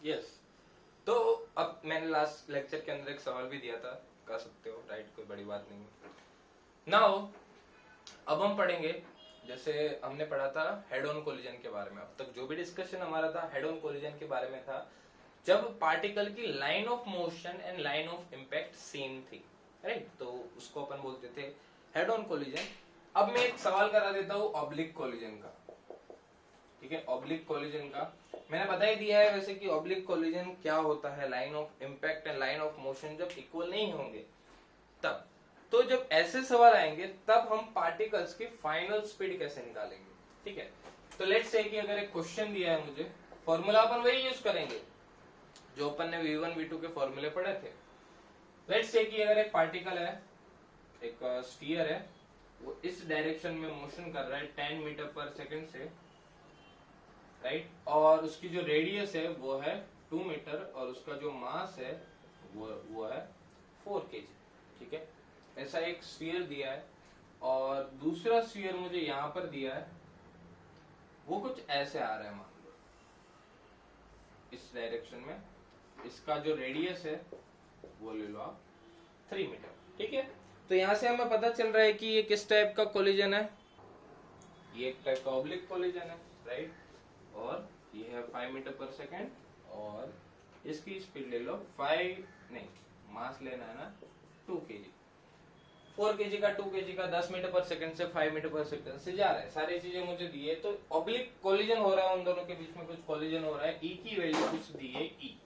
Yes. तो अब मैंने लास्ट लेक्चर के अंदर एक सवाल भी दिया था, कर सकते हो, राइट, कोई बड़ी बात नहीं है। नाउ अब हम पढ़ेंगे, जैसे हमने पढ़ा था हेड ऑन कोलिजन के बारे में। अब तक जो भी डिस्कशन हमारा था हेड ऑन कोलिजन के बारे में था, जब पार्टिकल की line of motion and line of impact same थी, राइट, तो उसको अपन बोलते थे हेड ऑन कोलिजन। अब मैं एक सवाल करा देता हूं ऑब्लिक कोलिजन का, ठीक है। ऑब्लिक कोलिजन का मैंने बता ही दिया है वैसे कि ऑब्लिक कोलिजन क्या होता है, line of impact and line of motion जब इक्वल नहीं होंगे तब। तो जब ऐसे सवाल आएंगे तब हम पार्टिकल्स की फाइनल स्पीड कैसे निकालेंगे, ठीक है। तो लेट्स से कि अगर एक क्वेश्चन दिया है मुझे, फॉर्मूला अपन वही यूज करेंगे जो अपन ने V1 V2 के फॉर्मूले पढ़े थे। लेट्स से कि अगर एक पार्टिकल है, एक स्फीयर है, वो इस डायरेक्शन में मोशन कर रहा है 10 मीटर पर सेकंड से, राइट, और उसकी जो रेडियस है वो है 2 मीटर और उसका जो मास है वो है 4 kg, ठीक है। ऐसा एक स्फीयर दिया है और दूसरा स्फीयर मुझे यहां पर दिया है, वो कुछ ऐसे आ रहा है, मान लो इस डायरेक्शन में, इसका जो रेडियस है वो ले लो आप 3 मीटर, ठीक है। तो यहां से हमें पता चल रहा है कि ये किस टाइप का कोलिजन है, ये एक टाइप का ऑब्लिक कोलिजन है, राइट, और ये है 5 मीटर पर सेकेंड और इसकी स्पीड ले लो 5 नहीं, मास लेना है ना 2 kg, 4 kg का 2 kg का 10 मीटर पर सेकंड से 5 मीटर पर सेकंड से जा रहा है, सारी चीजें मुझे दी है। तो ऑब्लिक कोलिजन हो रहा है, उन दोनों के बीच में कुछ कोलिजन हो रहा है, ई की वैल्यू कुछ दी है, ई,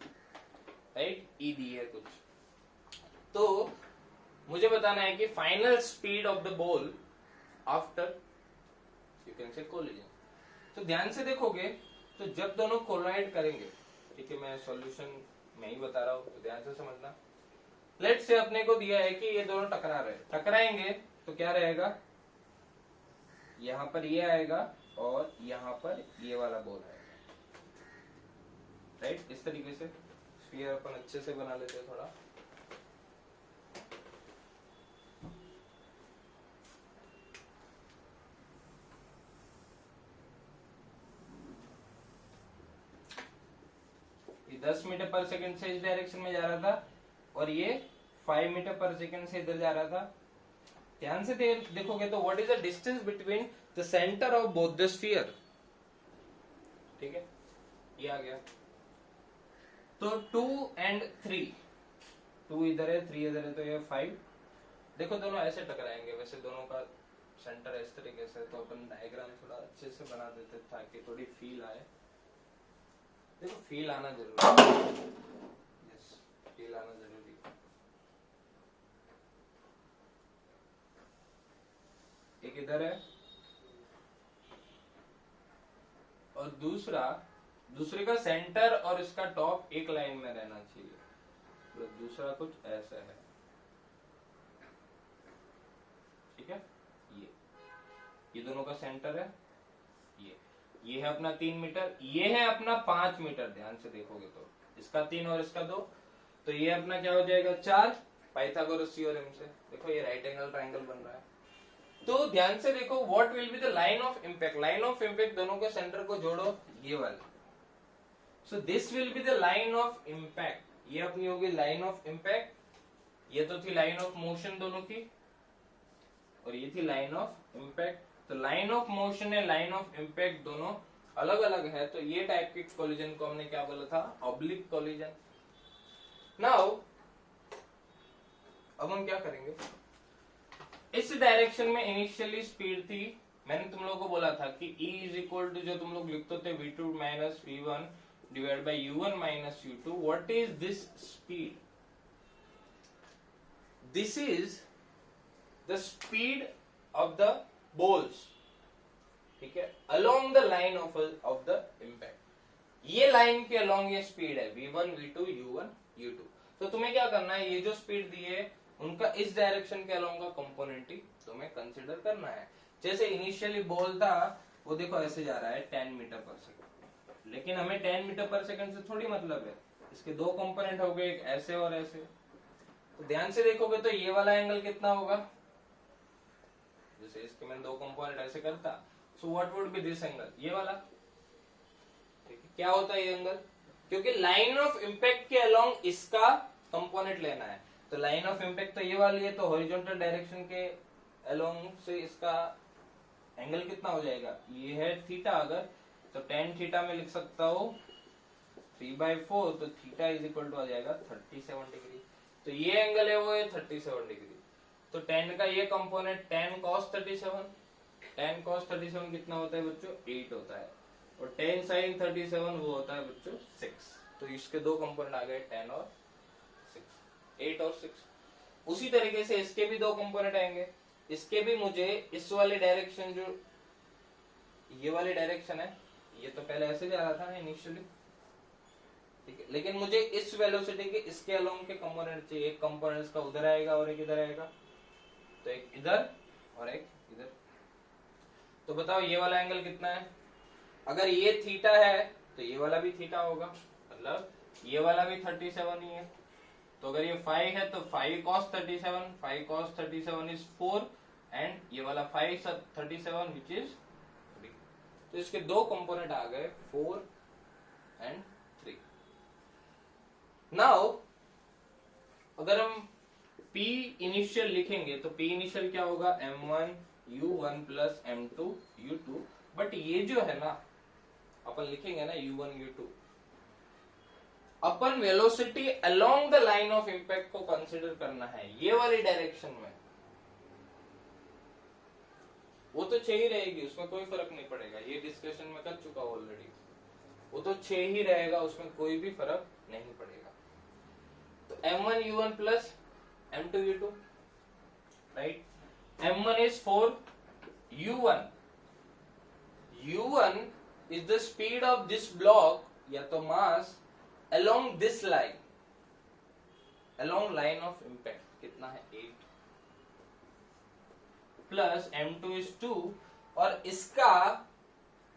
राइट, ई दी है कुछ। तो मुझे बताना है कि final speed of the ball after you can say collision. तो ध्यान से देखोगे तो जब दोनों कोलाइड करेंगे, ठीक है, मैं सॉल्यूशन मैं ही बता रहा हूं तो ध्यान से समझना। लेट्स से अपने को दिया है कि ये दोनों टकरा रहे, टकराएंगे तो क्या रहेगा, यहां पर ये आएगा और यहां पर ये वाला बॉल आएगा, राइट। इस तरीके से स्फीयर अपन अच्छे से बना लेते हैं थोड़ा। ये 10 मीटर पर सेकंड से इस डायरेक्शन में जा रहा था और ये 5 मीटर पर सेकंड से इधर जा रहा था। ध्यान से देखोगे तो what is the distance between the centre of both the sphere, ठीक है, ये आ गया। तो 2 and 3, 2 इधर है 3 इधर है, तो ये 5। देखो दोनों ऐसे टकराएंगे, वैसे दोनों का सेंटर इस तरीके से, तो अपन डायग्राम थोड़ा अच्छे से बना देते ताकि थोड़ी फील आए। देखो फील आना जरूरी है, यस, फील आना जरूरी है। एक इधर है और दूसरे का सेंटर और इसका टॉप एक लाइन में रहना चाहिए, तो दूसरा कुछ ऐसा है, ठीक है। ये दोनों का सेंटर है, ये है अपना 3 मीटर, ये है अपना 5 मीटर। ध्यान से देखोगे तो इसका 3 और इसका 2, तो ये अपना क्या हो जाएगा 4, पाइथागोरस थ्योरम से। देखो ये राइट एंगल ट्रायंगल बन रहा है। तो ध्यान से देखो what will be the line of impact, line of impact दोनों के सेंटर को जोड़ो, ये वाली। So this will be the line of impact, ये अपनी होगी लाइन ऑफ इंपैक्ट, ये तो थी लाइन ऑफ मोशन दोनों की, और ये थी लाइन ऑफ इंपैक्ट। तो लाइन ऑफ मोशन है, लाइन ऑफ इंपैक्ट दोनों अलग अलग है, तो ये टाइप के कोलिजन को हमने क्या बोला था, ऑब्लिक कोलिजन। नाउ अब हम क्या करेंगे, इस डायरेक्शन में इनिशियली स्पीड थी, मैंने तुम लोगों को बोला था कि E इज इक्वल टू, जो तुम लोग लिखते थे V2 minus V1 divide by U1 minus U2। What is this speed, this is the speed of the balls, ठीक है, along the line of the impact. ये लाइन के अलोंग ये स्पीड है V1 V2 U1 U2। तो तुम्हें क्या करना है, ये जो स्पीड दी है उनका इस डायरेक्शन के अलोंग का कंपोनेंट ही तुम्हें कंसीडर करना है। जैसे इनिशियली बॉल था वो देखो ऐसे जा रहा है 10 मीटर पर सेकंड, लेकिन हमें 10 मीटर पर सेकंड से थोड़ी मतलब है, इसके दो कंपोनेंट हो गए, एक ऐसे और ऐसे। तो ध्यान से देखोगे तो ये वाला एंगल कितना होगा, जैसे इसके मैंने दो कंपोनेंट ऐसे करता, so what would be this angle, ये वाला, ठीक है। क्या होता है ये एंगल, क्योंकि लाइन ऑफ इम्पैक्ट के अलोंग इसका कंपोनेंट लेना है। तो लाइन ऑफ इम्पैक्ट तो ये वाली है, तो हॉरिजॉन्टल डायरेक्शन के अलोंग से इसका एंगल कितना हो जाएगा, ये है थीटा। अगर तो टेन थीटा में लिख सकता हूँ 3/4, तो थीटा इज इक्वल टू आ जाएगा 37 डिग्री। तो ये एंगल है वो है 37 डिग्री। तो टेन का ये component ten cos 37, ten cos 37 कितना होता है बच्चों, 8 होता है। और टेन साइन 37 वो होता है बच्चों 6। तो इसके दो कंपोनेंट आ गए 10 और 6, 8 और 6। उसी तरीके से इसके भी दो कंपोनेंट आएंगे। इसके भी मुझे इस वाली डायरेक्शन, जो ये वाली डायरेक्शन है, ये तो पहले ऐसे जा रहा था ना इनिशियली, ठीक है, लेकिन मुझे इस वेलोसिटी के इसके अलोंग के कंपोनेंट चाहिए। एक कंपोनेंट का उधर आएगा और एक इधर आएगा, तो एक इधर और एक इधर। तो बताओ ये वाला एंगल कितना है। अगर ये थीटा है तो ये वाला भी थीटा होगा, मतलब ये वाला भी 37 ही है। तो अगर ये 5 है तो 5 cos 37, 5 cos 37 इज 4, एंड ये वाला 5 37 विच इज 3। तो इसके दो कंपोनेंट आ गए 4 एंड 3। नाउ अगर हम P इनिशियल लिखेंगे तो P इनिशियल क्या होगा, m1 u1 plus m2 u2। But ये जो है ना अपन लिखेंगे ना u1 u2, upon velocity along the line of impact को कंसीडर करना है। ये वाली डायरेक्शन में वो तो 6 ही रहेगी, उसमें कोई फर्क नहीं पड़ेगा। ये डिस्कशन में कर चुका हूं ऑलरेडी, वो तो 6 ही रहेगा, उसमें कोई भी फर्क नहीं पड़ेगा। तो m1 u1 plus m2 u2, right. m1 is 4, u1 is the speed of this block या तो mass along this line, along line of impact कितना है 8, प्लस m2 is 2, और इसका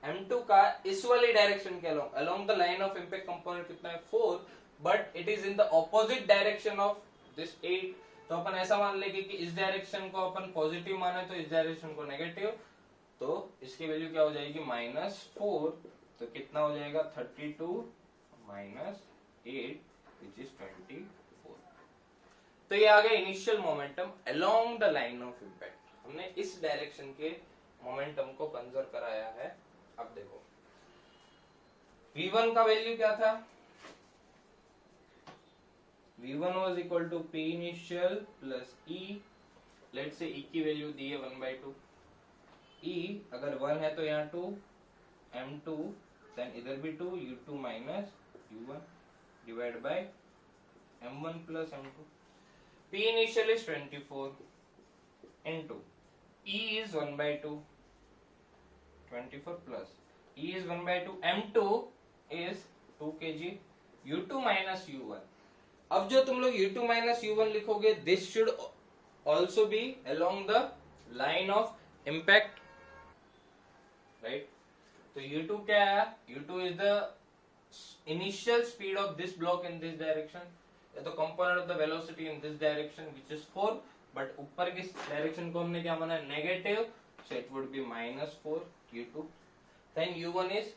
m2 का इस वाली डायरेक्शन के along the line of impact component कितना है 4, but it is in the opposite direction of this 8। तो अपन ऐसा मान लेंगे कि इस डायरेक्शन को अपन पॉजिटिव माने तो इस डायरेक्शन को नेगेटिव, तो इसकी वैल्यू क्या हो जाएगी -4। तो कितना हो जाएगा 32 माइनस 8 विच इज 24। तो ये आ गया initial momentum along the line of impact. हमने इस डायरेक्शन के मोमेंटम को कंजर्व कराया है। अब देखो v1 का वैल्यू क्या था, v1 was equal to p initial plus e, let's say e की वैल्यू दी है 1/2। e अगर 1 है तो यहाँ 2, m2 देन इधर भी 2, u2 minus u1 divide by m1 plus m2। p initial is 24 into e is 1/2, 24 plus e is 1/2, m2 is 2 kg, u2 minus u1। अब जो तुम लोग u2 minus u1 लिखोगे, this should also be along the line of impact, right. तो u2 क्या है, u2 is the initial speed of this block in this direction, तो component of the velocity in this direction which is 4, but ऊपर की direction को हमने क्या माना negative, so it would be -4 u2। then u1 is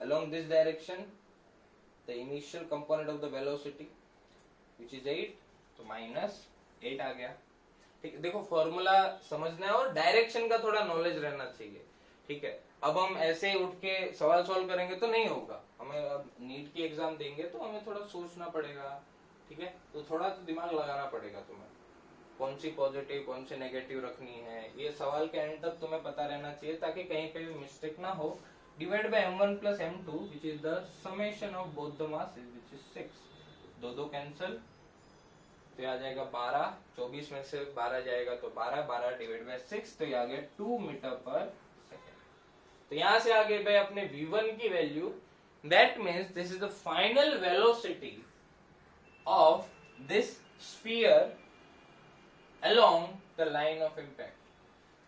along this direction, the initial component of the velocity which is 8, तो -8 आ गया। ठीक है, देखो फॉर्मूला समझना है और डायरेक्शन का थोड़ा नॉलेज रहना चाहिए, ठीक है। अब हम ऐसे उठ के सवाल सॉल्व करेंगे तो नहीं होगा, हमें अब नीट की एग्जाम देंगे तो हमें थोड़ा सोचना पड़ेगा, ठीक है। तो थोड़ा तो दिमाग लगाना पड़ेगा तुम्हें, कौन सी पॉजिटिव कौन सी नेगेटिव रखनी है, ये सवाल के एंड तक तुम्हें पता रहना चाहिए ताकि कहीं पे भी मिस्टेक ना हो। Divide by m1 plus m2 which is the summation of both the masses which is 6। दो कैंसल तो आ जाएगा 12, 24 में से 12 जाएगा तो 12 डिवाइड बाय 6, तो ये आ गया 2 मीटर पर सेकेंड। तो यहां से आगे भाई अपने v1 की value, that means this is the final velocity of this sphere along the line of impact.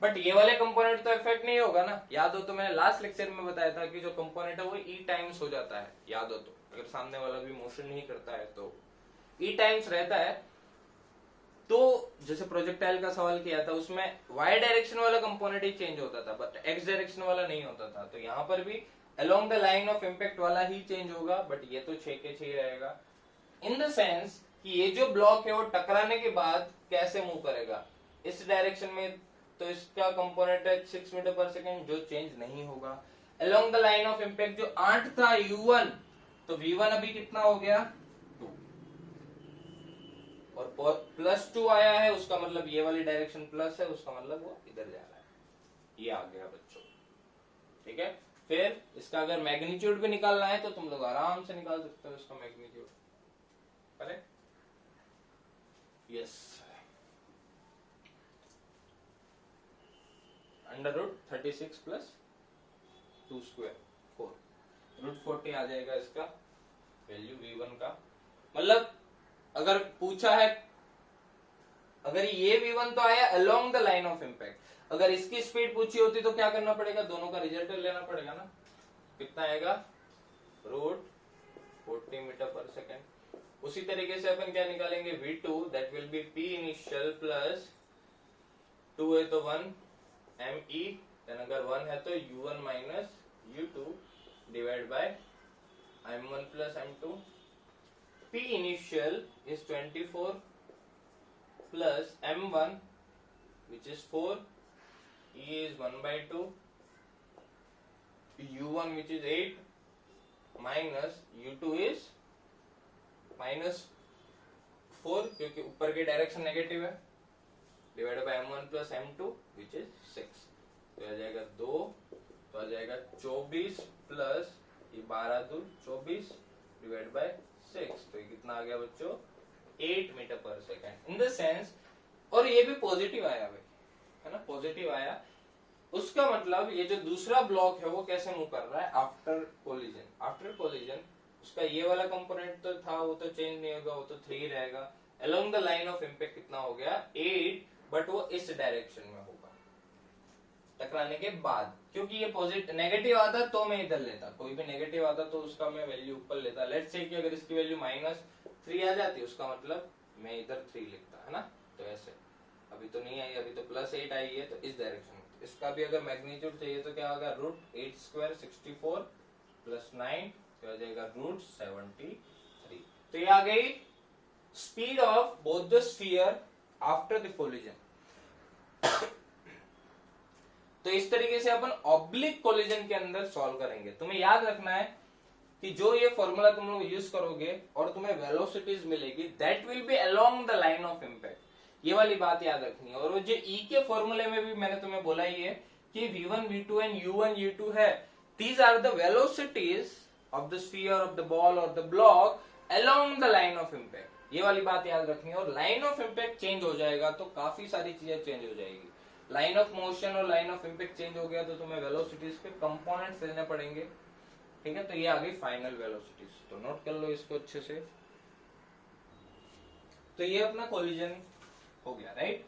But ये वाले कंपोनेंट तो इफेक्ट नहीं होगा ना, याद हो तो मैंने लास्ट लेक्चर में बताया था कि जो कंपोनेंट है वो e टाइम्स हो जाता है, याद हो तो, अगर सामने वाला भी मोशन नहीं करता है तो e टाइम्स रहता है। तो जैसे प्रोजेक्टाइल का सवाल किया था उसमें y डायरेक्शन वाला कंपोनेंट ही चेंज होता था बट x डायरेक्शन वाला नहीं होता था, तो यहाँ पर भी along the line of impact वाला ही चेंज होगा, बट ये तो 6 के 6 रहेगा। इन द सेंस कि ये जो ब्लॉक है वो टकराने के बाद कैसे मूव करेगा इस डायरेक्शन में, तो इसका कंपोनेंट है 6 मीटर पर सेकेंड, जो चेंज नहीं होगा। Along the line of impact जो 8 था u1, तो v1 अभी कितना हो गया 2, और +2 आया है, उसका मतलब ये वाली डायरेक्शन प्लस है, उसका मतलब वो इधर जा रहा है, ये आ गया बच्चों। ठीक है, फिर इसका अगर मैग्नीट्यूड भी निकालना है तो तुम लोग आराम से निकाल सकते हो इसका मैग्नीट्यूड। करेक्ट, यस, √36 + 2 स्क्वायर 4, √40 आ जाएगा इसका वैल्यू v1 का। मतलब अगर पूछा है, अगर ये v1 तो आया along the line of impact, अगर इसकी स्पीड पूछी होती तो क्या करना पड़ेगा, दोनों का रिजल्ट लेना पड़ेगा ना। कितना आएगा √40 मीटर पर सेकेंड। उसी तरीके से अपन क्या निकालेंगे v2, that will be p initial plus 2 है तो 1 me, देन अगर 1 है तो u1 minus u2 divide by m1 plus m2। p initial is 24 plus m1 which is 4, e is 1/2, u1 which is 8 minus u2 is -4 क्योंकि ऊपर की direction negative है, divide by m1 plus m2 which is 6, तो आ जाएगा 2, तो आ जाएगा 24 प्लस ये 12 दूर 24 डिवाइड बाय 6, तो ये कितना आ गया बच्चों 8 मीटर पर सेकेंड। इन द सेंस, और ये भी पॉजिटिव आया भाई, है ना, पॉजिटिव आया। उसका मतलब ये जो दूसरा ब्लॉक है वो कैसे मूव कर रहा है आफ्टर कोलिजन। आफ्टर कोलिजन उसका ये वाला कंपोनेंट तो था, वो तो चेंज नहीं होगा, वो तो 3 रहेगा। Along the line of impact कितना हो गया 8, बट वो इस डायरेक्शन में होगा टकराने के बाद, क्योंकि ये पॉजिटिव नेगेटिव आता तो मैं इधर लेता, कोई भी नेगेटिव आता तो उसका मैं वैल्यू ऊपर लेता। लेट्स से कि अगर इसकी वैल्यू -3 आ जाती, उसका मतलब मैं इधर 3 लिखता, है ना। तो ऐसे अभी तो नहीं आई, अभी तो +8 आई है, तो इस डायरेक्शन में। इसका भी अगर मैग्नीट्यूड चाहिए तो क्या होगा √8² 64 + 9, तो आ जाएगा √73। तो ये आ गई speed of both the sphere after the collision. तो इस तरीके से अपन ऑब्लिक कोलिजन के अंदर सॉल्व करेंगे। तुम्हें याद रखना है कि जो ये फॉर्मूला तुम लोग यूज करोगे और तुम्हें वेलोसिटीज मिलेगी, that will be along the line of impact, ये वाली बात याद रखनी है। और वो जो ई के फॉर्मूले में भी मैंने तुम्हें बोला ही है कि v1 v2 and u1 u2 है, these are the velocities of the sphere of the ball और the block along the line of impact, ये वाली बात याद रखनी है। और लाइन ऑफ इम्पैक्ट चेंज हो जाएगा तो काफी सारी चीजें चेंज हो जाएगी। लाइन ऑफ मोशन और लाइन ऑफ इम्पैक्ट चेंज हो गया तो तुम्हें वेलोसिटीज के कंपोनेंट्स लेने पड़ेंगे। ठीक है, तो ये आ गई फाइनल वेलोसिटीज, तो नोट कर लो इसको अच्छे से। तो ये अपना कोलिजन हो गया, राइट।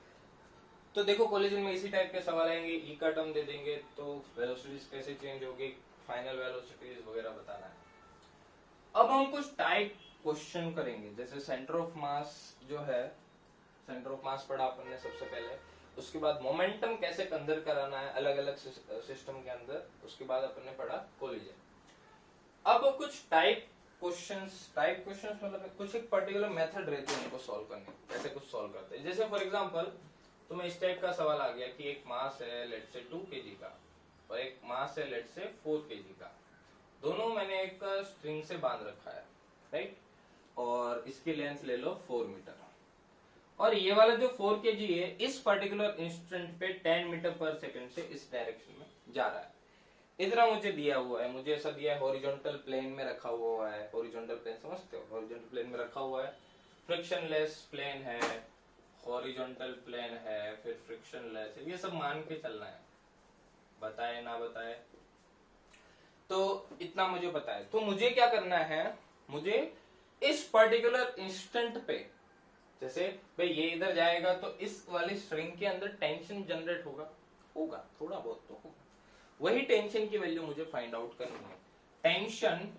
तो देखो कोलिजन में इसी टाइप के सवाल आएंगे, ई का टर्म दे देंगे तो वेलोसिटीज कैसे चेंज होगी, फाइनल वेलोसिटीज वगैरह बताना है। अब हम कुछ टाइप क्वेश्चन करेंगे, जैसे सेंटर ऑफ मास जो है, सेंटर ऑफ मास पढ़ा अपन ने सबसे पहले, उसके बाद मोमेंटम कैसे कंजर्व कराना है अलग अलग सिस्टम के अंदर, उसके बाद अपन ने पढ़ा कोलिजन। अब कुछ टाइप क्वेश्चंस मतलब कुछ एक पर्टिकुलर मेथड रहती है उनको सॉल्व करने, कैसे कुछ सॉल्व करते हैं। जैसे फॉर एग्जांपल तुम्हें इस टाइप का सवाल आ गया कि एक मास है लेट्स से 2 kg का और एक मास है लेट्स से 4 kg का, दोनों मैंने एक स्ट्रिंग से बांध रखा है, राइट, और इसकी लेंथ ले लो 4 मीटर, और ये वाला जो 4 kg है इस पर्टिकुलर इंस्टेंट पे 10 मीटर पर सेकंड से इस डायरेक्शन में जा रहा है। इतना मुझे दिया हुआ है, मुझे ऐसा दिया है हॉरिजॉन्टल प्लेन में रखा हुआ है, हॉरिजॉन्टल प्लेन समझते हो, हॉरिजॉन्टल प्लेन में रखा हुआ है, फ्रिक्शनलेस प्लेन है, हॉरिजॉन्टल प्लेन है, फिर फ्रिक्शनलेस है, ये सब मान के चलना है, बताए ना बताए। तो इतना मुझे पता है, तो मुझे क्या करना है, मुझे इस पर्टिकुलर इंस्टेंट पे, जैसे भाई ये इधर जाएगा तो इस वाली स्ट्रिंग के अंदर टेंशन जनरेट होगा थोड़ा बहुत तो होगा, वही टेंशन की वैल्यू मुझे फाइंड आउट करनी है। टेंशन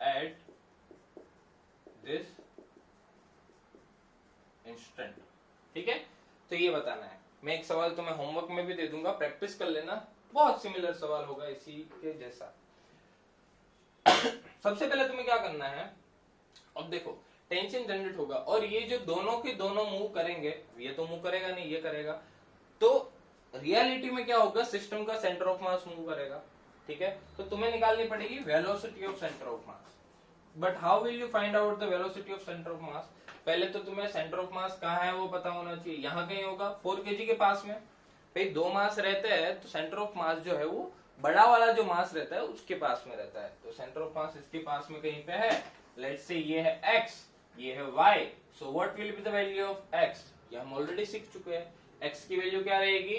एट दिस इंस्टेंट, ठीक है, तो ये बताना है। मैं एक सवाल तुम्हें होमवर्क में भी दे दूंगा, प्रैक्टिस कर लेना, बहुत सिमिलर सवाल होगा इसी के जैसा। सबसे पहले तुम्हें क्या करना है, अब देखो टेंशन जनरेट होगा और ये जो दोनों के दोनों मूव करेंगे, ये तो मूव करेगा नहीं, ये करेगा, तो रियलिटी में क्या होगा, सिस्टम का सेंटर ऑफ मास मूव करेगा। ठीक है, तो तुम्हें निकालनी पड़ेगी velocity of centre of mass. But how will you find out the velocity of centre of मास? पहले तो तुम्हें सेंटर ऑफ मास कहाँ है वो पता होना चाहिए। यहाँ कहीं होगा 4 kg के पास में। भाई दो मास रहते हैं तो सेंटर ऑफ मास जो है वो बड़ा वाला जो मास रहता है उसके पास में रहता है। तो सेंटर ऑफ मास इसके पास में कहीं पे है। लेट्स से ये है x, ये है y, so what will be the value of x? ये हम ऑलरेडी सीख चुके हैं। x की वैल्यू क्या रहेगी,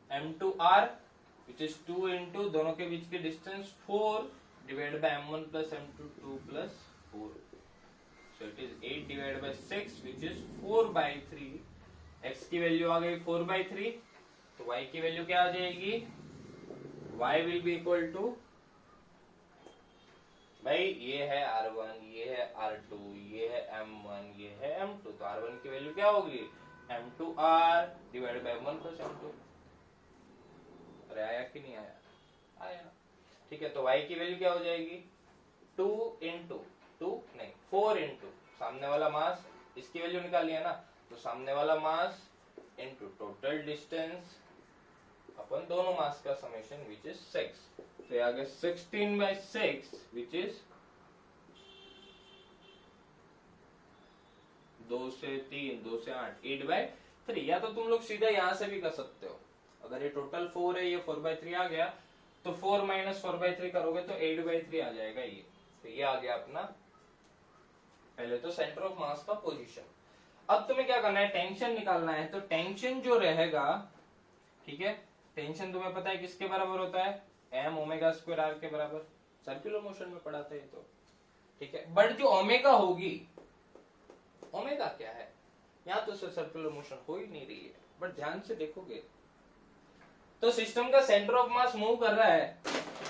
m2r which is 2 into दोनों के बीच की distance 4 divided by m1 plus m2 2 plus 4, so it is 8 divided by 6 which is 4 by 3। x की वैल्यू आ गई 4 by 3, तो y की वैल्यू क्या आ जाएगी, y will be equal to, भाई ये है r1, ये है r2, ये है m1, ये है m2, तो r1 की वैल्यू क्या होगी, m2r divided by m1 plus m2। अरे आया कि नहीं आया, आया। ठीक है, तो y की वैल्यू क्या हो जाएगी, 2 into 2 नहीं 4 into सामने वाला मास, इसकी वैल्यू निकाली है ना, तो सामने वाला मास into टोटल डिस्टेंस अपन दोनों मास का समेशन विच इज 6। तो आ गया 16 by 6 विच इज 2 से 3, 2 से 8, 8 by 3। या तो तुम लोग सीधा यहां से भी कर सकते हो, अगर ये टोटल 4 है, ये 4 by 3 आ गया, तो 4 minus 4 by 3 करोगे तो 8 by 3 आ जाएगा ये। तो ये आ गया अपना पहले तो सेंटर ऑफ मास का पोजीशन। अब तुम्हें क्या करना है, टेंशन निकालना है। तो टेंशन जो रहेगा, ठीक है, टेंशन तुम्हें पता है किसके बराबर होता है, m ओमेगा स्क्वायर r के बराबर। सर्कुलर मोशन में पढ़ाते हैं तो, ठीक है। बट जो ओमेगा होगी, ओमेगा क्या है, यहाँ तो सर्कुलर मोशन हो ही नहीं रही है, बट ध्यान से देखोगे तो सिस्टम का सेंटर ऑफ मास मूव कर रहा है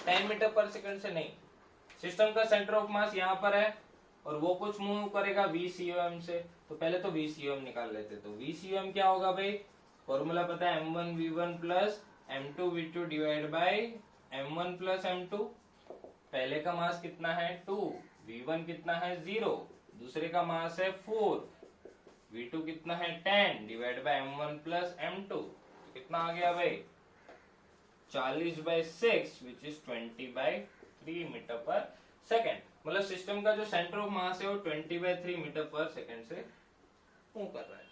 10 मीटर पर सेकंड से नहीं। सिस्टम का सेंटर ऑफ मास यहाँ पर है और वो कुछ मूव करेगा VCOM से। तो पहले तो VCOM निकाल लेते। तो VCOM क्या होगा भाई, फॉर्मूला पता है m1v1 plus m2v2 divide by m1 plus m2। पहले का मास कितना है 2, v1 कितना है 0, दूसरे का मास है 4, v2 कितना है 10 divide by m1 plus m2। तो कितना आ गया भाई 40 by 6 which is 20 by 3 metre पर सेकेंड। मतलब सिस्टम का जो सेंटर ऑफ मास है वो 20 by 3 मीटर पर सेकेंड से मूव कर रहा है।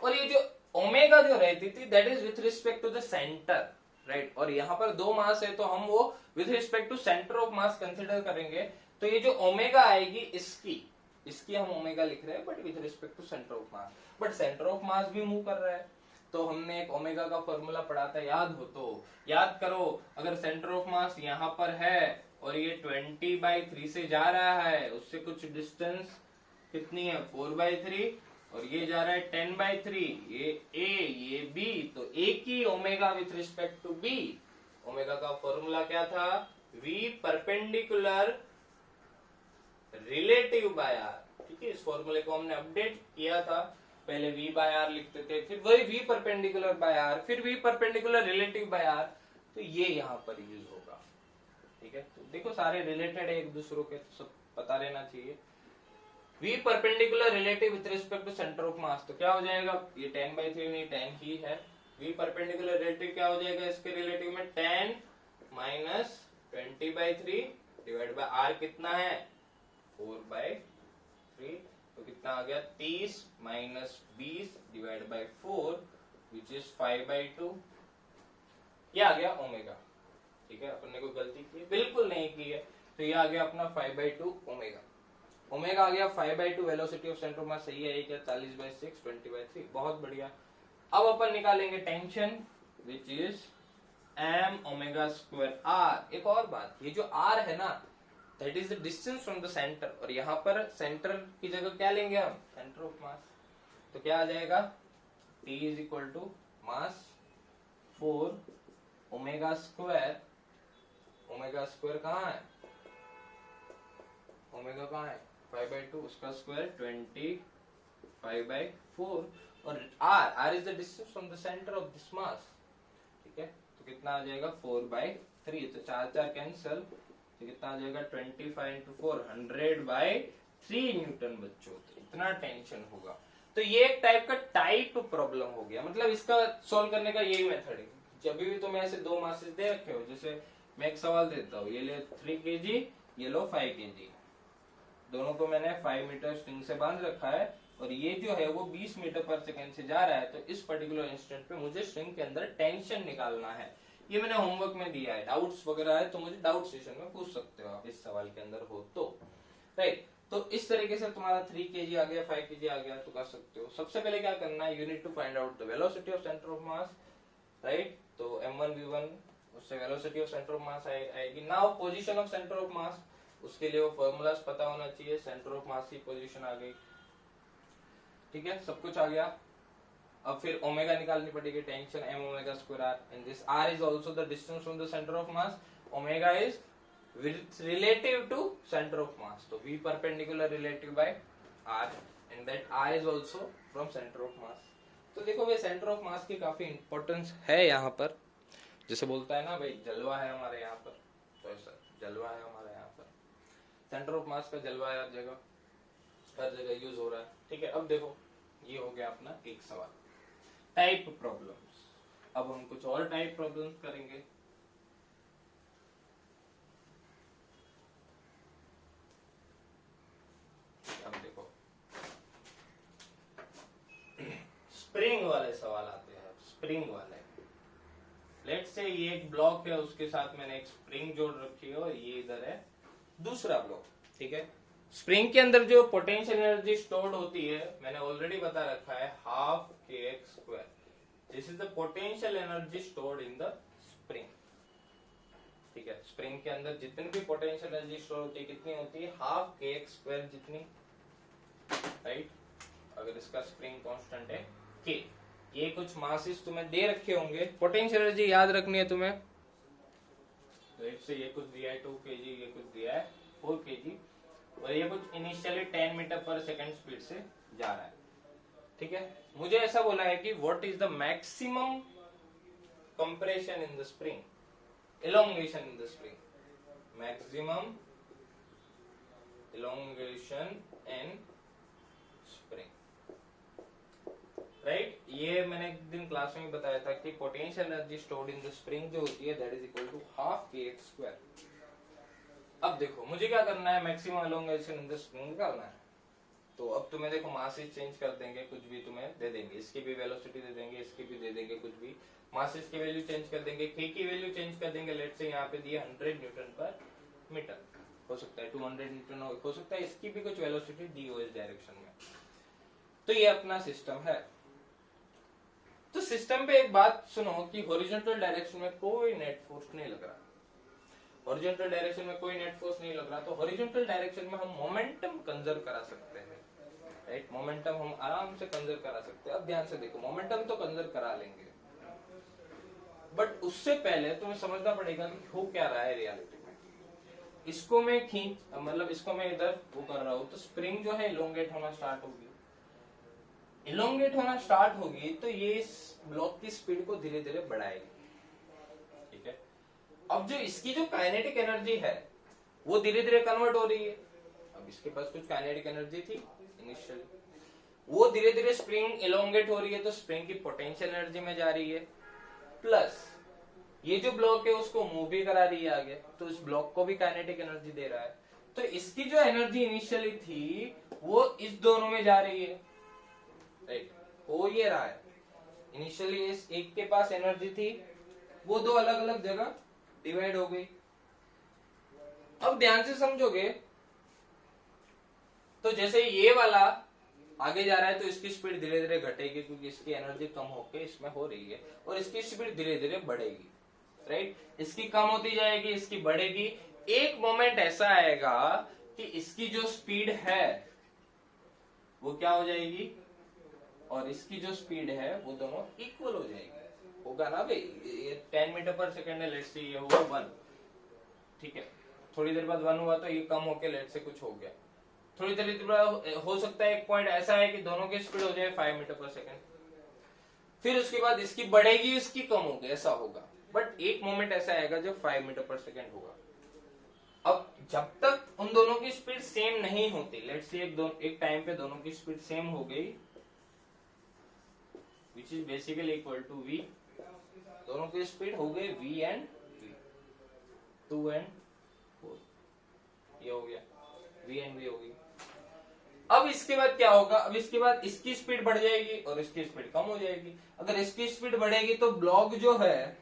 और ये जो ओमेगा जो रहती थी that is with respect to the centre, right. और यहाँ पर दो मास है तो हम वो with respect to centre of mass consider करेंगे। तो ये जो ओमेगा आएगी इसकी हम ओमेगा लिख रहे हैं but with respect to centre of mass. But centre of mass भी मूव कर रहा है। तो हमने एक ओमेगा का फॉर्मूला पढ़ा था, याद हो तो याद करो। अगर सेंटर ऑफ मास यहाँ पर है और ये 20 by 3 से जा रहा है, उससे कुछ डिस्टेंस कितनी है 4 by 3, और ये जा रहा है 10 by 3, ये A ये B, तो A की omega with respect to B। Omega का फॉर्मूला क्या था, V perpendicular relative by R। ठीक है, इस फॉर्मूले को हमने अपडेट किया था। पहले V by R लिखते थे, फिर वही V परपेंडिकुलर बाय R, फिर V perpendicular relative by R। तो ये यहाँ पर यूज होगा। ठीक है, तो देखो सारे रिलेटेड है एक दूसरों के, तो सब पता रहना चाहिए। V perpendicular relative with respect to centre of mass, तो क्या हो जाएगा, ये 10 by 3 नहीं 10 ही है। V परपेंडिकुलर रिलेटिव क्या हो जाएगा इसके रिलेटिव में 10 minus 20 by 3 divide by R कितना है 4 by 3, तो कितना आ गया 30 minus 20 divide by 4 which is 5 by 2। ये आ गया ओमेगा। ठीक है, अपन ने कोई गलती की बिल्कुल नहीं की है। तो ये आ गया अपना 5 by 2 ओमेगा। ओमेगा आ गया 5 by 2, velocity of centre of मास सही है, ये क्या 40 by 6 20 by 3, बहुत बढ़िया। अब अपन निकालेंगे tension which is m omega square r। एक और बात, ये जो r है ना that is the distance from the centre, और यहाँ पर सेंटर की जगह क्या लेंगे हम, सेंटर ऑफ मास। तो क्या आ जाएगा T is equal to mass 4 omega square. Omega square कहाँ है, ओमेगा कहाँ है 5 by 2, उसका स्क्वायर 25 by 4, और r is the distance from the centre of this mass. ठीक है, तो कितना आ जाएगा 4/3, तो 4 कैंसल, तो कितना आ जाएगा 25 × 4 100/3 न्यूटन बच्चों। तो इतना टेंशन होगा। तो ये एक टाइप का टाइप प्रॉब्लम हो गया, मतलब इसका सॉल्व करने का यही मेथड है। जब भी तुम्हें ऐसे दो मासेस दे रखे हो, जैसे मैं एक सवाल देता हूँ, ये ले 3 kg, ये लो 5 kg, दोनों को मैंने 5 मीटर स्ट्रिंग से बांध रखा है और ये जो है वो 20 मीटर पर सेकेंड से जा रहा है। तो इस पर्टिकुलर इंस्टेंट पे मुझे स्ट्रिंग के अंदर टेंशन निकालना है। ये मैंने होमवर्क में दिया है, डाउट्स वगैरह है तो मुझे डाउट सेशन में पूछ सकते हो आप, इस सवाल के अंदर हो तो, राइट। तो इस तरीके से तुम्हारा 3 kg आ गया, 5 kg आ गया तो कर सकते हो। सबसे पहले क्या करना है, you need to find out the velocity of centre of mass, right. तो m1 v1, उससे velocity of centre of mass आएगी। Now position of centre of mass, उसके लिए वो फॉर्मूलाज पता होना चाहिए। सेंटर ऑफ मास की पोजीशन आ गई, ठीक है, सब कुछ आ गया। अब फिर ओमेगा निकालनी पड़ेगी, tension m omega square r, and this r is also the distance from the centre of mass. Omega is relative to center of mass, तो v perpendicular relative by r, and that r is also from center of mass। तो देखो भाई centre of मास की काफी importance है यहाँ पर। जैसे बोलता है ना भाई जलवा है हमारे यहाँ पर, तो ऐसा जलवा है हमारे यहाँ पर, सेंटर ऑफ मास का जलवा है हर जगह यूज हो रहा है, ठीक है। अब देखो ये हो गया अपना एक सवाल, टाइप प्रॉब्लम्स। अब हम कुछ और टाइप प्रॉब्लम्स करेंगे। अब देखो स्प्रिंग वाले सवाल आते हैं। स्प्रिंग वाले, लेट्स से ये एक ब्लॉक है, उसके साथ मैंने एक स्प्रिंग जोड़ रखी है और ये इधर है दूसरा ब्लॉक, ठीक है। स्प्रिंग के अंदर जो पोटेंशियल एनर्जी स्टोर्ड होती है मैंने ऑलरेडी बता रखा है, 12kx²। This is the potential energy stored in the spring, ठीक है। स्प्रिंग के अंदर जितनी भी पोटेंशियल एनर्जी स्टोर होती है कितनी होती है, 12kx² जितनी, राइट। अगर इसका स्प्रिंग कांस्टेंट है k, ये कुछ मासेस तुम्हें दे रखे होंगे, पोटेंशियल एनर्जी याद रखनी है तुम्हें। तो इससे ये कुछ दिया है 2 kg, ये कुछ दिया है 4 kg, और ये कुछ इनिशियली 10 मीटर पर सेकंड स्पीड से जा रहा है, ठीक है। मुझे ऐसा बोला है कि what is the maximum compression in the spring, elongation in the spring, maximum elongation in spring, right. ये मैंने एक दिन क्लास में बताया था कि potential energy stored in the spring जो होती है that is equal to 12kx²। अब देखो मुझे क्या करना है, maximum elongation in the spring निकालना है। तो अब तुम्हें देखो मासेस चेंज कर देंगे, कुछ भी तुम्हें दे देंगे, इसकी भी वेलोसिटी दे देंगे, इसकी भी दे देंगे, कुछ भी मासेस की वैल्यू चेंज कर देंगे, k की वैल्यू चेंज कर देंगे। लेट्स से यहाँ पे दिए 100 न्यूटन पर मीटर, हो सकता है 200 न्यूटन हो सकता है, इसकी भी कुछ वेलोसिटी दी हो इस डायरेक्शन में। तो ये अपना सिस्टम है। तो सिस्टम पे एक बात सुनो कि हॉरिजॉन्टल डायरेक्शन में कोई नेट फोर्स नहीं लग रहा, हॉरिजॉन्टल डायरेक्शन में कोई नेट फोर्स नहीं लग रहा, तो हॉरिजॉन्टल डायरेक्शन में हम मोमेंटम कंजर्व करा सकते हैं, राइट। मोमेंटम हम आराम से कंजर्व करा सकते हैं। अब ध्यान से देखो, मोमेंटम तो कंजर्व करा लेंगे, बट उससे पहले तुम्हें समझना पड़ेगा कि हो क्या रहा है रियलिटी में। इसको मैं मतलब इसको मैं इधर वो कर रहा हूं, तो स्प्रिंग जो है इलोंगेट होना स्टार्ट होगी, इलोंगेट होना स्टार्ट होगी तो ये इस ब्लॉक की स्पीड को धीरे धीरे बढ़ाएगी, ठीक है। अब जो इसकी जो काइनेटिक एनर्जी है वो धीरे धीरे कन्वर्ट हो रही है। अब इसके पास कुछ काइनेटिक एनर्जी थी इनिशियली, वो धीरे धीरे स्प्रिंग इलोंगेट हो रही है तो स्प्रिंग की पोटेंशियल एनर्जी में जा रही है, प्लस ये जो ब्लॉक है उसको मूव भी करा रही है आगे, तो इस ब्लॉक को भी काइनेटिक एनर्जी दे रहा है। तो इसकी जो एनर्जी इनिशियली थी वो इस दोनों में जा रही है, राइट। हो ये रहा है, इनिशियली इस एक के पास एनर्जी थी, वो दो अलग अलग जगह डिवाइड हो गई। अब ध्यान से समझोगे तो जैसे ये वाला आगे जा रहा है तो इसकी स्पीड धीरे धीरे घटेगी क्योंकि इसकी एनर्जी कम होके इसमें हो रही है, और इसकी स्पीड धीरे धीरे बढ़ेगी, राइट। इसकी कम होती जाएगी, इसकी बढ़ेगी। एक मोमेंट ऐसा आएगा कि इसकी जो स्पीड है वो क्या हो जाएगी और इसकी जो स्पीड है वो दोनों इक्वल हो जाएगी। होगा ना भाई, ये 10 मीटर पर सेकेंड है, लेट्स से ये हुआ 1, ठीक है। थोड़ी देर बाद 1 हुआ तो ये कम होके लेट्स से कुछ हो गया। थोड़ी देर बाद हो सकता है एक पॉइंट ऐसा है कि दोनों की स्पीड हो जाए 5 मीटर पर सेकेंड, फिर उसके बाद इसकी बढ़ेगी, इसकी कम होगी, ऐसा होगा, बट एक मोमेंट ऐसा आएगा जो 5 मीटर पर सेकेंड होगा। अब जब तक उन दोनों की स्पीड सेम नहीं होती, लेट्स से एक टाइम पे दोनों की स्पीड सेम हो गई, which is basically equal to v, दोनों की स्पीड हो गई v एंड v, 2 एंड 4, ये हो गया v एंड v हो गई। अब इसके बाद क्या होगा, अब इसके बाद इसकी स्पीड बढ़ जाएगी और इसकी स्पीड कम हो जाएगी। अगर इसकी स्पीड बढ़ेगी तो ब्लॉक जो है,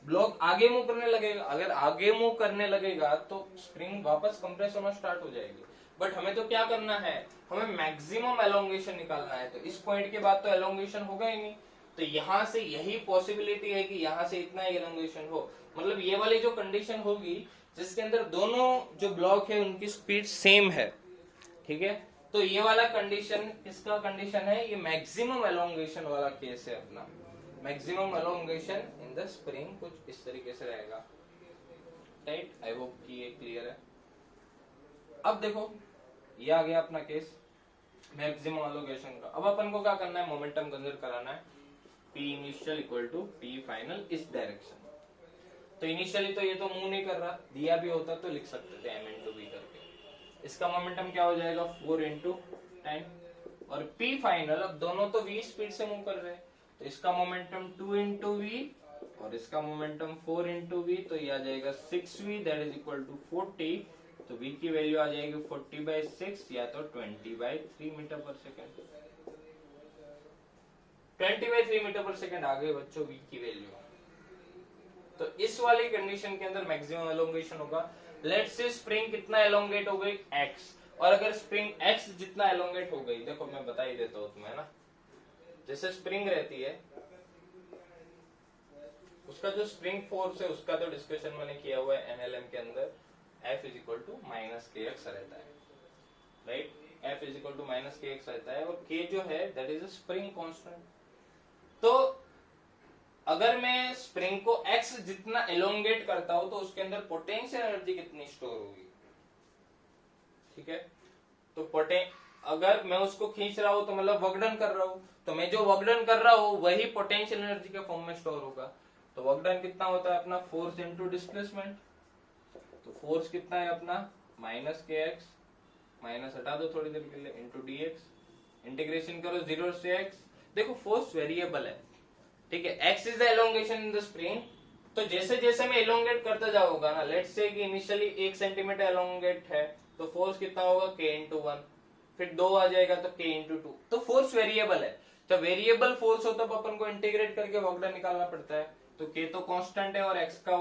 ब्लॉक आगे मूव करने लगेगा। अगर आगे मूव करने लगेगा तो स्प्रिंग वापस कंप्रेस होना स्टार्ट हो जाएगी। बट हमें तो क्या करना है, हमें मैक्सिमम एलोंगेशन निकालना है। तो इस पॉइंट के बाद तो एलोंगेशन होगा ही नहीं, तो यहां से यही पॉसिबिलिटी है कि यहां से इतना ही एलोंगेशन हो। मतलब ये वाली जो कंडीशन होगी जिसके अंदर दोनों जो ब्लॉक है उनकी स्पीड सेम है, ठीक है, तो ये वाला कंडीशन किसका कंडीशन है, ये मैक्सिमम एलोंगेशन वाला केस है अपना। Maximum elongation in the spring कुछ इस तरीके से रहेगा, राइट। आई होप कि ये क्लियर है। अब देखो ये आ गया अपना केस मैक्सिमम एलोंगेशन का। अब अपन को क्या करना है, मोमेंटम कंजर्व कराना है, P initial equal to P final इस डायरेक्शन। तो इनिशियली तो ये तो मूव नहीं कर रहा, दिया भी होता तो लिख सकते थे m इंटू बी करके। इसका मोमेंटम क्या हो जाएगा 4 इंटू टाइम, और P फाइनल, अब दोनों तो v स्पीड से मूव कर रहे हैं तो इसका मोमेंटम 2 इंटू वी और इसका मोमेंटम 4 इंटू वी, तो ये आ जाएगा 6v that is equal to 40। तो v की वैल्यू आ जाएगी 40/6 या तो 20/3 मीटर पर सेकेंड। 20/3 मीटर पर सेकेंड आ गए बच्चों v की वैल्यू। तो इस वाली कंडीशन के अंदर मैक्सिमम एलोंगेशन होगा। लेट्स से स्प्रिंग कितना एलोंगेट हो गई x, और अगर स्प्रिंग x जितना एलोंगेट हो गई, देखो मैं बता ही देता हूं तुम्हें ना, जैसे स्प्रिंग रहती है उसका जो स्प्रिंग फोर्स है उसका तो डिस्कशन मैंने किया हुआ है NLM के अंदर, F is equal to minus kx रहता है, right. F is equal to minus kx रहता है और k जो है that is a spring constant. तो अगर मैं स्प्रिंग को x जितना एलोंगेट करता हूं तो उसके अंदर पोटेंशियल एनर्जी कितनी स्टोर होगी, ठीक है। तो अगर मैं उसको खींच रहा हूं तो मतलब वर्क डन कर रहा हूं, तो मैं जो वर्क डन कर रहा हूं वही पोटेंशियल एनर्जी के फॉर्म में स्टोर होगा। तो वर्क डन कितना होता है अपना, फोर्स इनटू डिस्प्लेसमेंट। तो फोर्स कितना है अपना माइनस kx, माइनस हटा दो थोड़ी देर के लिए, इंटू dx, इंटीग्रेशन करो 0 से x। देखो फोर्स वेरिएबल है, ठीक है, x is the elongation in the spring. तो जैसे जैसे मैं एलोंगेट करता जाऊंगा ना, लेट्स से कि इनिशियली 1 सेंटीमीटर एलोंगेट है तो फोर्स कितना होगा k इंटू 1, फिर 2 आ जाएगा तो k इंटू 2। तो फोर्स वेरिएबल है, जब वेरिएबल फोर्स हो तब अपन को इंटीग्रेट करके वर्क डन निकालना पड़ता है। तो k तो कांस्टेंट है और x का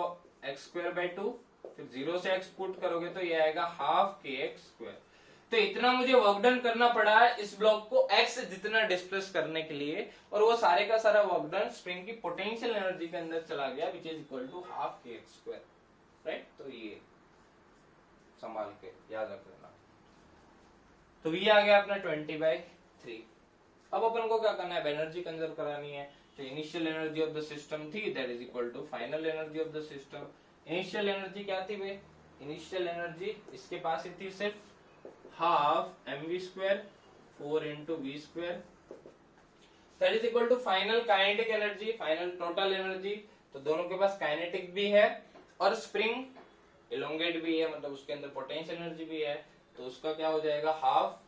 x²/2, फिर 0 से x पुट करोगे तो ये आएगा हाफ kx²। तो इतना मुझे वर्क डन करना पड़ा है इस ब्लॉक को x जितना डिस्प्लेस करने के लिए, और वो सारे का सारा वर्क डन स्प्रिंग की पोटेंशियल एनर्जी के अंदर चला गया which is equal to half kx², right. तो ये संभाल के याद रख लेना। तो v आ गया अपना 20/3। अब अपन को क्या करना है, एनर्जी कंजर्व करानी है। तो initial energy of the system थी that is equal to final energy of the system. Initial energy क्या थी भाई, इनिशियल एनर्जी इसके पास ही थी सिर्फ half mv², 4 into v² that is equal to final kinetic energy, final total energy. तो दोनों के पास काइनेटिक भी है और स्प्रिंग एलोंगेट भी है, मतलब उसके अंदर पोटेंशियल एनर्जी भी है। तो उसका क्या हो जाएगा, half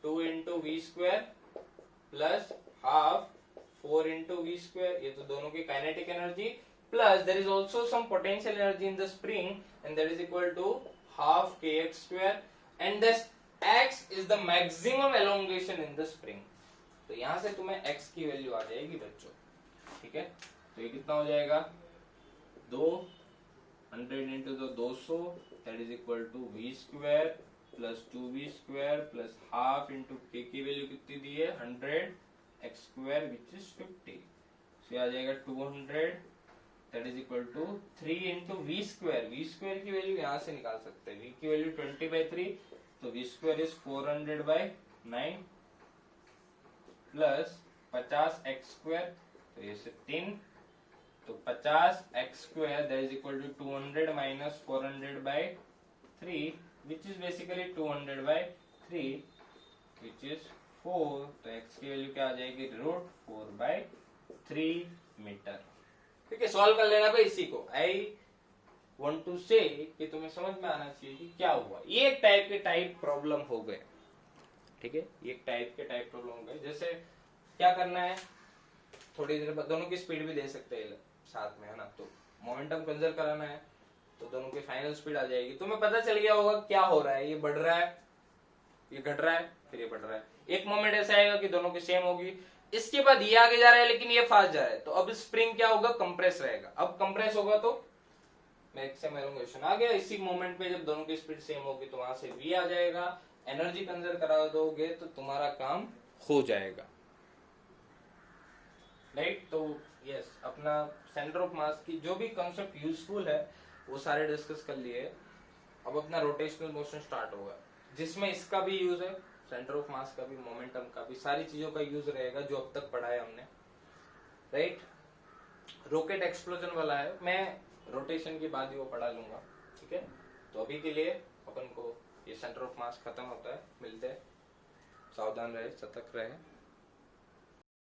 2 into v² plus half 4 into v², ये तो दोनों की kinetic energy, plus there is also some potential energy in the spring and that is equal to half kx² and this x is the maximum elongation in the spring. तो यहां से तुम्हें x की value आ जाएगी बच्चों, ठीक है। तो ये कितना हो जाएगा, 200 into 200 that is equal to v² plus 2v² plus half into k की वैल्यू कितनी दी है 100 x² विच इज 50। तो आ जाएगा 200 that is equal to 3 into v² की वैल्यू यहाँ से निकाल सकते हैं, v की वैल्यू 20/3, तो v² इज 400/9 प्लस 50x², तो ये 3, तो 50x² that is equal to 200 minus 400/3 which is basically 200/3 which is 4। तो x की वैल्यू क्या आ जाएगी, √4/3। 3 मीटर। ठीक है, सॉल्व कर लेना भाई इसी को। आई वांट टू से कि तुम्हें समझ में आना चाहिए कि क्या हुआ। ये एक टाइप के टाइप प्रॉब्लम हो गए। ठीक है, ये एक टाइप के टाइप प्रॉब्लम हो गए। जैसे क्या करना है, थोड़ी देर बाद दोनों की स्पीड भी दे सकते हैं साथ में, है ना। तो मोमेंटम कंजर्व कराना है तो दोनों की फाइनल स्पीड आ जाएगी। तुम्हें पता चल गया होगा क्या हो रहा है, ये बढ़ रहा है, ये घट रहा है, फिर ये बढ़ रहा है। एक मोमेंट ऐसा आएगा कि दोनों की सेम होगी, इसके बाद ये आगे जा रहा है लेकिन ये फास्ट जा रहा है, तो अब स्प्रिंग क्या होगा, कंप्रेस रहेगा। अब कंप्रेस होगा तो मैक्सिमम एलोंगेशन आ गया। इसी मोमेंट पे जब दोनों की स्पीड सेम होगी तो वहां से v आ जाएगा। एनर्जी कंजर्व करा दोगे तो तुम्हारा काम हो जाएगा, राइट। तो यस, अपना सेंटर ऑफ मास की जो भी कॉन्सेप्ट यूजफुल है वो सारे डिस्कस कर लिए। अब अपना रोटेशनल मोशन स्टार्ट होगा, जिसमें इसका भी यूज है, सेंटर ऑफ मास का भी, मोमेंटम का भी, सारी चीजों का यूज रहेगा जो अब तक पढ़ा है हमने, राइट। रॉकेट एक्सप्लोजन वाला है, मैं रोटेशन की बात ही वो पढ़ा लूंगा। ठीक है, तो अभी के लिए अपन को ये सेंटर ऑफ मास खत्म होता है। मिलते हैं, सावधान रहे, सतर्क रहे।